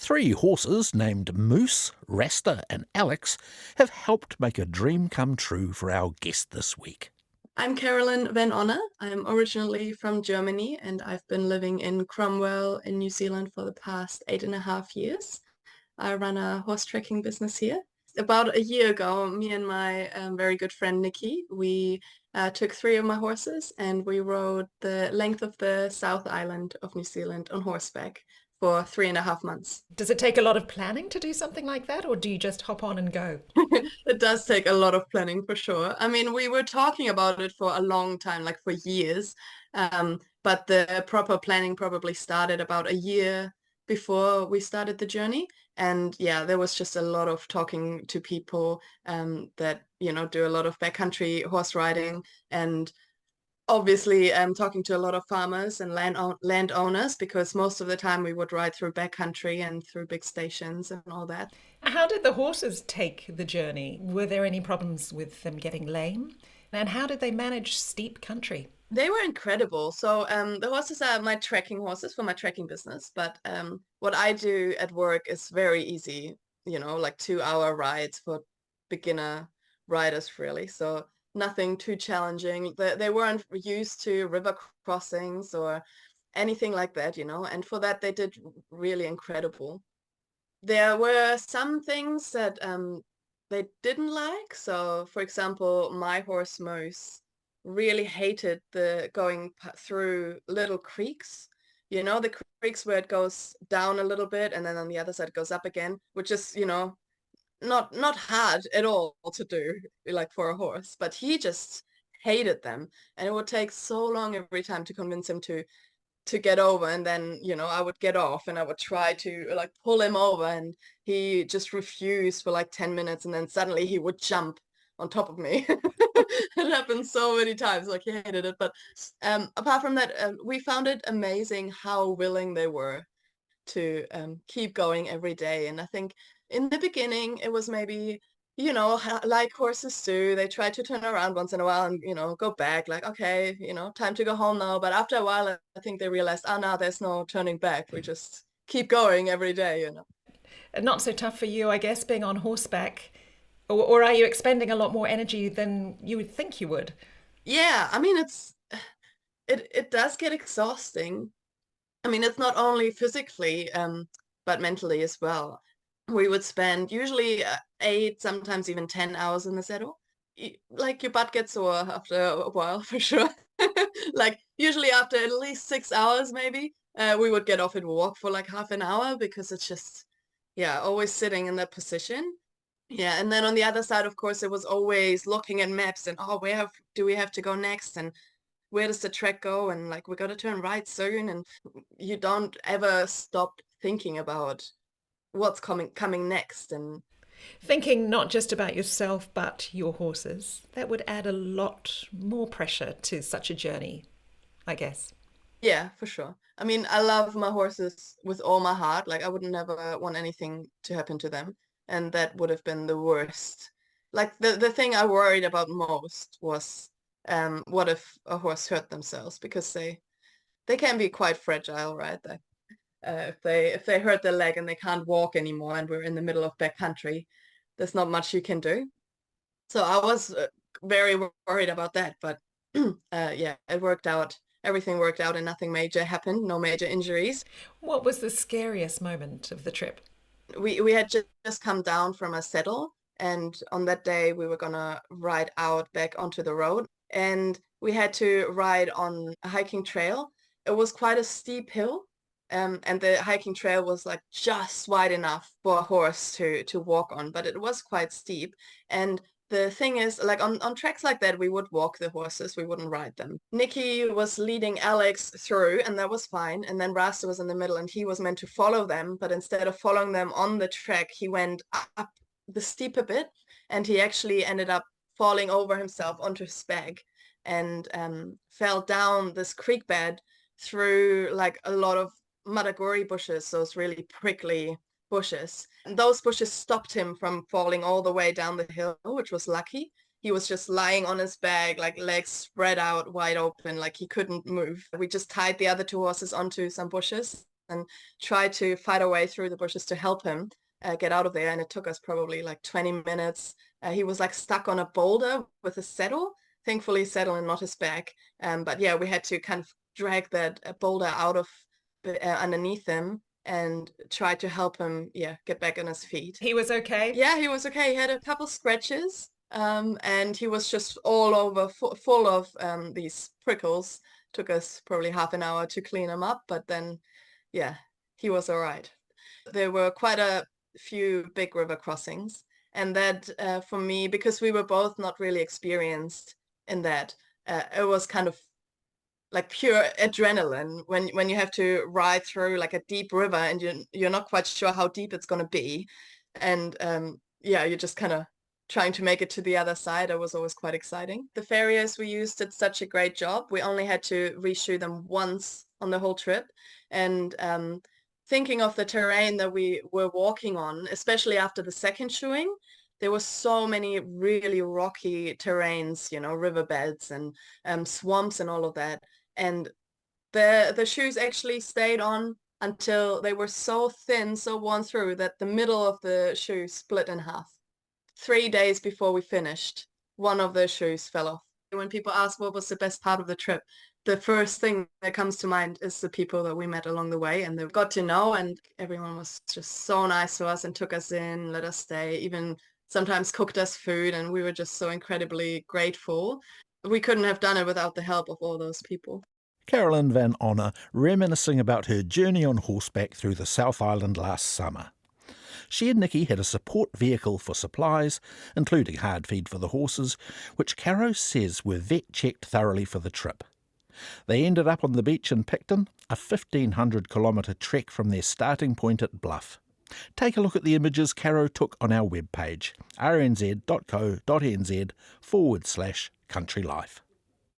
Three horses named Moose, Rasta and Alex have helped make a dream come true for our guest this week. I'm Karolin van Onna. I'm originally from Germany and I've been living in Cromwell in New Zealand for the past 8.5 years. I run a horse trekking business here. About a year ago, me and my very good friend Nikki, we took three of my horses and we rode the length of the South Island of New Zealand on horseback for 3.5 months. Does it take a lot of planning to do something like that, or do you just hop on and go? It does take a lot of planning for sure. I mean, we were talking about it for a long time, like for years, but the proper planning probably started about a year before we started the journey. And yeah, there was just a lot of talking to people that, do a lot of backcountry horse riding, and obviously talking to a lot of farmers and landowners, because most of the time we would ride through backcountry and through big stations and all that. How did the horses take the journey? Were there any problems with them getting lame? And how did they manage steep country? They were incredible. So the horses are my trekking horses for my trekking business. But what I do at work is very easy, like 2-hour rides for beginner riders, really. So nothing too challenging. They weren't used to river crossings or anything like that, and for that they did really incredible. There were some things that they didn't like. So, for example, my horse Moose really hated the going through little creeks. The creeks where it goes down a little bit and then on the other side it goes up again, which is, not hard at all to do, like for a horse. But he just hated them, and it would take so long every time to convince him to get over. And then I would get off and I would try to like pull him over, and he just refused for like 10 minutes, and then suddenly he would jump on top of me. It happened so many times, like he hated it. But apart from that, we found it amazing how willing they were to keep going every day. And I think in the beginning it was maybe, like horses do, they try to turn around once in a while and go back, like, okay, time to go home now. But after a while I think they realized, oh no, there's no turning back, we just keep going every day. Not so tough for you, I guess, being on horseback. Or are you expending a lot more energy than you would think you would? Yeah, I mean, it does get exhausting. I mean, it's not only physically, but mentally as well. We would spend usually 8, sometimes even 10 hours in the saddle. Like your butt gets sore after a while, for sure. Like usually after at least 6 hours, maybe, we would get off and walk for like half an hour, because it's just, yeah, always sitting in that position. Yeah, and then on the other side, of course, it was always looking at maps and, oh, where do we have to go next? And where does the trek go? And like, we got to turn right soon. And you don't ever stop thinking about what's coming next. And Thinking not just about yourself, but your horses. That would add a lot more pressure to such a journey, I guess. yeah, for sure. I mean, I love my horses with all my heart. Like, I would never want anything to happen to them. And that would have been the worst. Like, the thing I worried about most was what if a horse hurt themselves? Because they can be quite fragile, right? If they hurt their leg and they can't walk anymore, and we're in the middle of backcountry, there's not much you can do. So I was very worried about that. But yeah, it worked out. Everything worked out and nothing major happened, no major injuries. What was the scariest moment of the trip? We had just come down from a saddle, and on that day we were gonna ride out back onto the road, and we had to ride on a hiking trail. It was quite a steep hill, and the hiking trail was like just wide enough for a horse to walk on, but it was quite steep. And the thing is, like on tracks like that, we would walk the horses, we wouldn't ride them. Nikki was leading Alex through, and that was fine. And then Rasta was in the middle, and he was meant to follow them, but instead of following them on the track, he went up the steep a bit, and he actually ended up falling over himself onto his back, and fell down this creek bed through like a lot of madagori bushes, those really prickly bushes. And those bushes stopped him from falling all the way down the hill, which was lucky. He was just lying on his back, like legs spread out wide open, like he couldn't move. We just tied the other two horses onto some bushes and tried to fight our way through the bushes to help him get out of there. And it took us probably like 20 minutes. He was like stuck on a boulder with a saddle, thankfully saddle and not his back. But yeah, we had to kind of drag that boulder out of underneath him and try to help him, get back on his feet. He was okay? Yeah, he was okay. He had a couple scratches, and he was just all over, full of these prickles. Took us probably half an hour to clean him up, but then, he was all right. There were quite a few big river crossings, and that for me, because we were both not really experienced in that, it was kind of like pure adrenaline when you have to ride through like a deep river and you're not quite sure how deep it's going to be, and you're just kind of trying to make it to the other side. It was always quite exciting. The farriers we used did such a great job. We only had to reshoe them once on the whole trip, and thinking of the terrain that we were walking on, especially after the second shoeing, there were so many really rocky terrains, riverbeds and swamps and all of that. And the shoes actually stayed on until they were so thin, so worn through, that the middle of the shoe split in half. 3 days before we finished, one of the shoes fell off. When people ask what was the best part of the trip, the first thing that comes to mind is the people that we met along the way, and they got to know, and everyone was just so nice to us and took us in, let us stay, even sometimes cooked us food, and we were just so incredibly grateful. We couldn't have done it without the help of all those people. Karolin van Onna reminiscing about her journey on horseback through the South Island last summer. She and Nikki had a support vehicle for supplies, including hard feed for the horses, which Caro says were vet-checked thoroughly for the trip. They ended up on the beach in Picton, a 1,500-kilometre trek from their starting point at Bluff. Take a look at the images Caro took on our webpage, rnz.co.nz/countrylife.